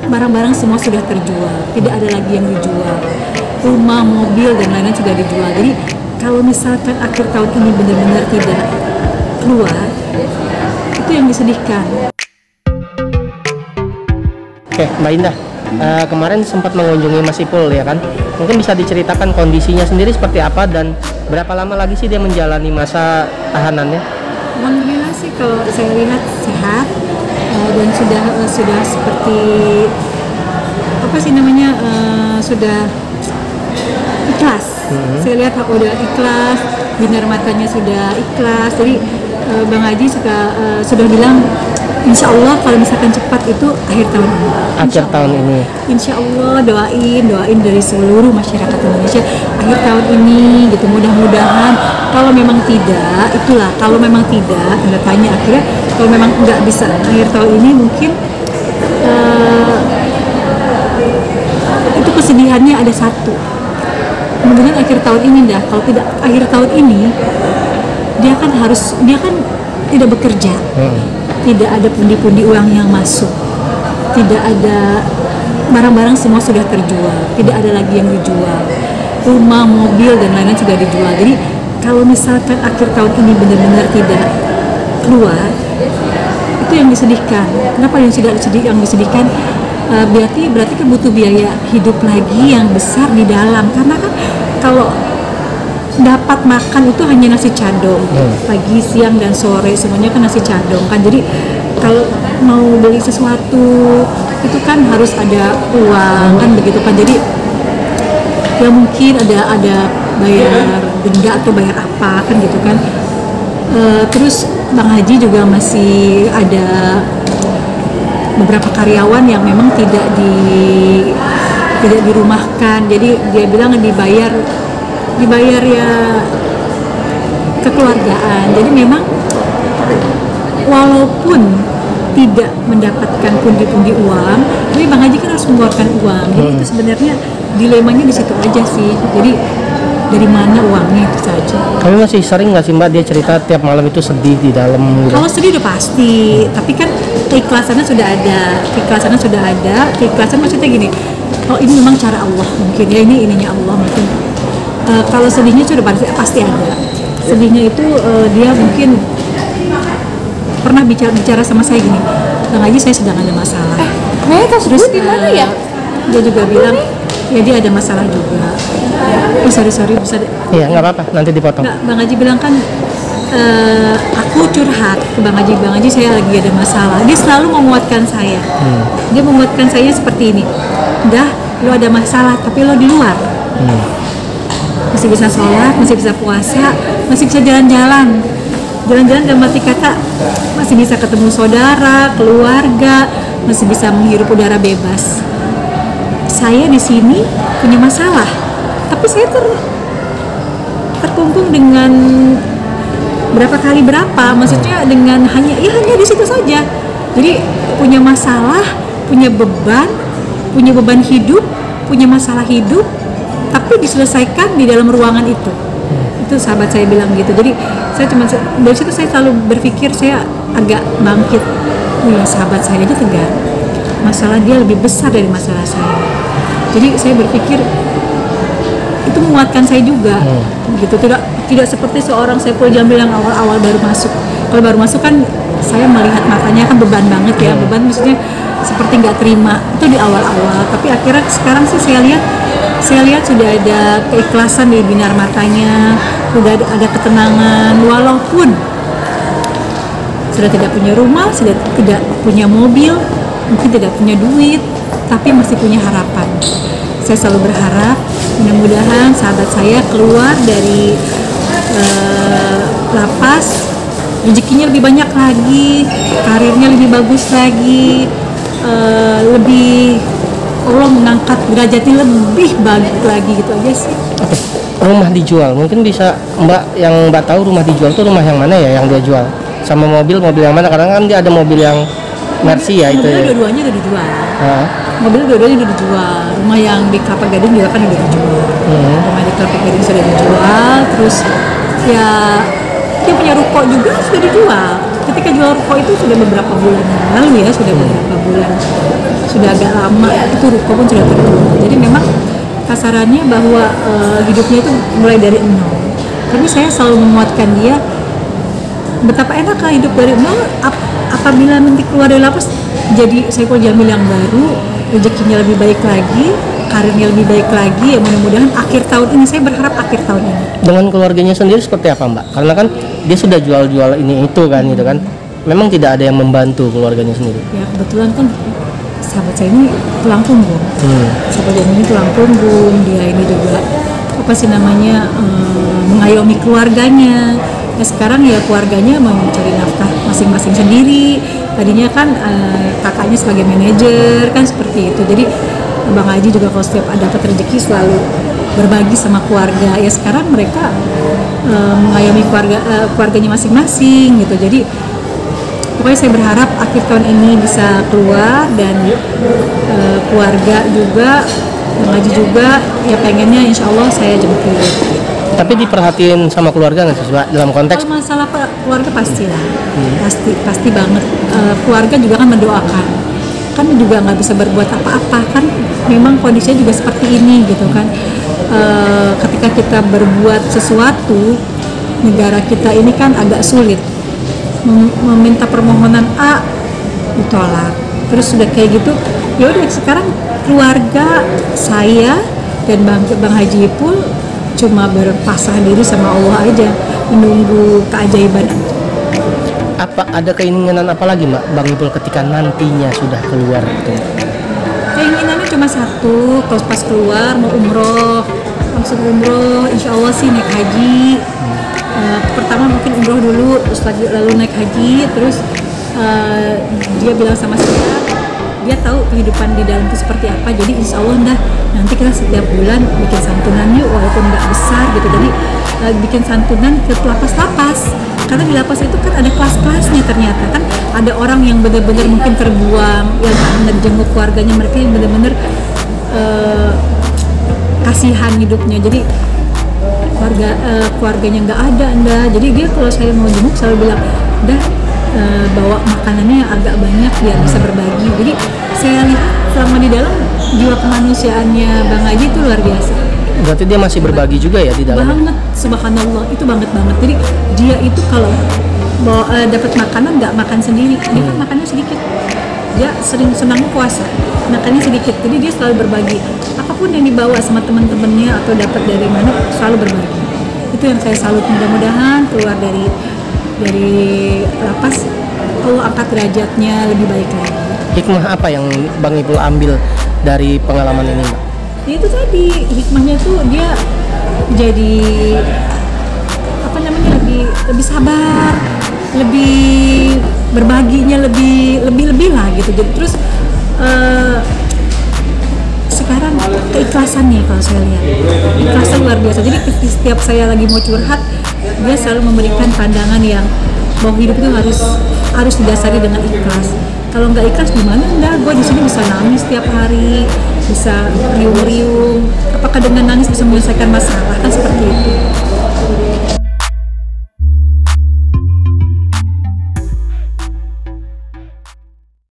barang-barang semua sudah terjual, tidak ada lagi yang dijual. Rumah, mobil, dan lain-lain sudah dijual. Jadi kalau misalkan akhir tahun ini benar-benar tidak keluar, itu yang disedihkan. Oke, Mbak Indah, kemarin sempat mengunjungi Mas Ipul ya kan? Mungkin bisa diceritakan kondisinya sendiri seperti apa dan berapa lama lagi sih dia menjalani masa tahanannya? Alhamdulillah sih kalau saya lihat sehat, dan sudah seperti apa sih namanya, sudah ikhlas. Saya lihat udah ikhlas, binar matanya sudah ikhlas. Jadi Bang Haji sudah bilang, insya Allah kalau misalkan cepat itu akhir tahun ini. Akhir tahun ini. Insya Allah doain dari seluruh masyarakat Indonesia akhir tahun ini gitu. Mudah-mudahan kalau memang tidak, itulah kalau memang tidak, tanda tanya akhirnya kalau memang nggak bisa akhir tahun ini mungkin itu kesedihannya ada satu. Kemudian akhir tahun ini dah, kalau tidak akhir tahun ini dia kan tidak bekerja. Tidak ada pundi-pundi uang yang masuk, tidak ada, barang-barang semua sudah terjual, tidak ada lagi yang dijual. Rumah, mobil, dan lain-lain sudah dijual. Jadi kalau misalkan akhir tahun ini benar-benar tidak keluar, itu yang disedihkan. Kenapa yang disedihkan? Berarti kan butuh biaya hidup lagi yang besar di dalam. Karena kan kalau dapat makan itu hanya nasi cadong, pagi, siang, dan sore semuanya kan nasi cadong kan. Jadi kalau mau beli sesuatu itu kan harus ada uang kan, begitu kan. Jadi ya mungkin ada bayar denda atau bayar apa kan gitu kan. Terus Bang Haji juga masih ada beberapa karyawan yang memang tidak dirumahkan. Jadi dia bilang dibayar ya kekeluargaan. Jadi memang walaupun tidak mendapatkan pundi-pundi uang, tapi Bang Haji kan harus mengeluarkan uang. Jadi itu sebenarnya dilemanya di situ aja sih. Jadi dari mana uangnya itu saja. Kamu masih sering nggak sih Mbak dia cerita tiap malam itu sedih di dalam? Kalau sedih udah pasti, tapi kan keikhlasannya sudah ada. Keikhlasan maksudnya gini, oh ini memang cara Allah mungkin ya, ininya Allah mungkin. Kalau sedihnya sudah pasti ada. Sedihnya itu dia mungkin pernah bicara sama saya gini, Bang Haji saya sedang ada masalah. Terus di mana ya? Dia juga bilang ya dia ada masalah juga. Oh sorry bisa. Iya nggak apa-apa, nanti dipotong. Nggak, Bang Haji bilang kan aku curhat ke Bang Haji saya lagi ada masalah. Dia selalu menguatkan saya. Dia menguatkan saya seperti ini. Udah, lo ada masalah tapi lo di luar. Masih bisa sholat, masih bisa puasa, masih bisa jalan-jalan dalam arti kata masih bisa ketemu saudara, keluarga, masih bisa menghirup udara bebas. Saya di sini punya masalah, tapi saya terkungkung dengan berapa, maksudnya dengan hanya di situ saja. Jadi punya masalah, punya beban hidup, punya masalah hidup, tapi diselesaikan di dalam ruangan itu. Itu sahabat saya bilang gitu. Jadi saya dari situ saya selalu berpikir, saya agak bangkit. Ya sahabat saya aja tegar, masalah dia lebih besar dari masalah saya. Jadi saya berpikir itu menguatkan saya juga, gitu. Tidak seperti seorang Saiful Jamil yang awal-awal baru masuk. Kalau baru masuk kan saya melihat matanya kan beban banget ya, beban maksudnya seperti nggak terima itu di awal-awal. Tapi akhirnya sekarang sih saya lihat sudah ada keikhlasan di binar matanya, sudah ada ketenangan, walaupun sudah tidak punya rumah, sudah tidak punya mobil, mungkin tidak punya duit, tapi masih punya harapan. Saya selalu berharap mudah-mudahan sahabat saya keluar dari lapas, rezekinya lebih banyak lagi, karirnya lebih bagus lagi, lebih Allah mengangkat derajatnya lebih bagus lagi, gitu aja sih. Oke. Rumah dijual, mungkin bisa Mbak yang Mbak tahu rumah dijual tuh rumah yang mana ya yang dia jual? Sama mobil yang mana? Karena kan dia ada mobil yang Mercy ya itu. Mobilnya dua-duanya udah dijual. Mobilnya dua-duanya udah dijual. Rumah yang di Kelapa Gading juga kan udah dijual. Rumah di Kelapa Gading sudah dijual. Terus ya dia punya ruko juga sudah dijual. ketika jual ruko itu sudah beberapa bulan yang lalu ya, sudah beberapa bulan, sudah agak lama itu ruko pun sudah terjual. Jadi memang kasarannya bahwa hidupnya itu mulai dari nol. Tapi saya selalu menguatkan dia, betapa enak kan hidup dari nol apabila nanti keluar dari lapas jadi Saiful Jamil yang baru, rezekinya lebih baik lagi, karirnya lebih baik lagi. Ya mudah-mudahan akhir tahun ini, saya berharap akhir tahun ini. Dengan keluarganya sendiri seperti apa Mbak? Karena kan dia sudah jual-jual ini itu kan gitu kan. Memang tidak ada yang membantu keluarganya sendiri. Ya kebetulan kan sahabat saya ini tulang punggung. Sahabat saya ini tulang punggung, dia ini juga apa sih namanya mengayomi keluarganya. Nah sekarang ya keluarganya mau mencari nafkah masing-masing sendiri. Tadinya kan kakaknya sebagai manajer kan seperti itu. Jadi Bang Haji juga kalau setiap ada dapat rezeki selalu berbagi sama keluarga. Ya sekarang mereka mengayomi keluarganya masing-masing gitu. Jadi pokoknya saya berharap akhir tahun ini bisa keluar dan keluarga juga, Bang Haji juga ya pengennya insya Allah saya jemput. Tapi diperhatiin sama keluarga nggak sih Mbak? Dalam konteks Kalau masalah keluarga pastilah, pasti banget. Keluarga juga kan mendoakan, kan juga nggak bisa berbuat apa-apa kan. Memang kondisinya juga seperti ini gitu kan. Ketika kita berbuat sesuatu, negara kita ini kan agak sulit. Meminta permohonan A ditolak, terus sudah kayak gitu. Ya udah sekarang keluarga saya dan Bang Haji Ipul cuma berpasrah diri sama Allah aja, menunggu keajaiban. apa ada keinginan apa lagi Mbak Bang Ipul ketika nantinya sudah keluar gitu? Keinginannya cuma satu, kalau pas keluar mau umroh, langsung umroh, insya Allah sih naik haji. Pertama mungkin umroh dulu, terus lalu naik haji, terus dia bilang sama saya, dia tahu kehidupan di dalam itu seperti apa, jadi insya Allah nanti kita setiap bulan bikin santunan yuk, walaupun nggak besar gitu, jadi bikin santunan ke lapas-lapas, karena di lapas itu kan ada kelas-kelasnya, ternyata kan ada orang yang benar-benar mungkin terbuang, yang benar jenguk keluarganya, mereka yang benar-benar kasihan hidupnya, jadi keluarganya nggak ada, jadi dia kalau saya mau jenguk selalu bilang bawa makanannya yang agak banyak biar bisa berbagi. Jadi saya lihat selama di dalam jiwa kemanusiaannya Bang Haji itu luar biasa. Berarti dia masih berbagi juga ya di dalam? Banget, subhanallah, itu banget. Jadi dia itu kalau dapat makanan nggak makan sendiri, dia kan makannya sedikit. Dia senang puasa, makannya sedikit. Jadi dia selalu berbagi. Apapun yang dibawa sama teman-temannya atau dapat dari mana selalu berbagi. Itu yang saya salut. Mudah-mudahan keluar dari lapas Allah angkat derajatnya lebih baik lagi. Hikmah apa yang Bang Ipul ambil dari pengalaman ini Mbak? Itu tadi hikmahnya tuh dia jadi apa namanya lebih sabar, lebih berbaginya lebih lah gitu. Jadi terus sekarang keikhlasannya kalau saya lihat ikhlasan luar biasa. Jadi setiap saya lagi mau curhat dia selalu memberikan pandangan yang bahwa hidup itu harus didasari dengan ikhlas. Kalau nggak ikhlas gimana? Gue di sini bisa nangis setiap hari, bisa riung-riung. Apakah dengan nangis bisa menyelesaikan masalah? Kan seperti itu.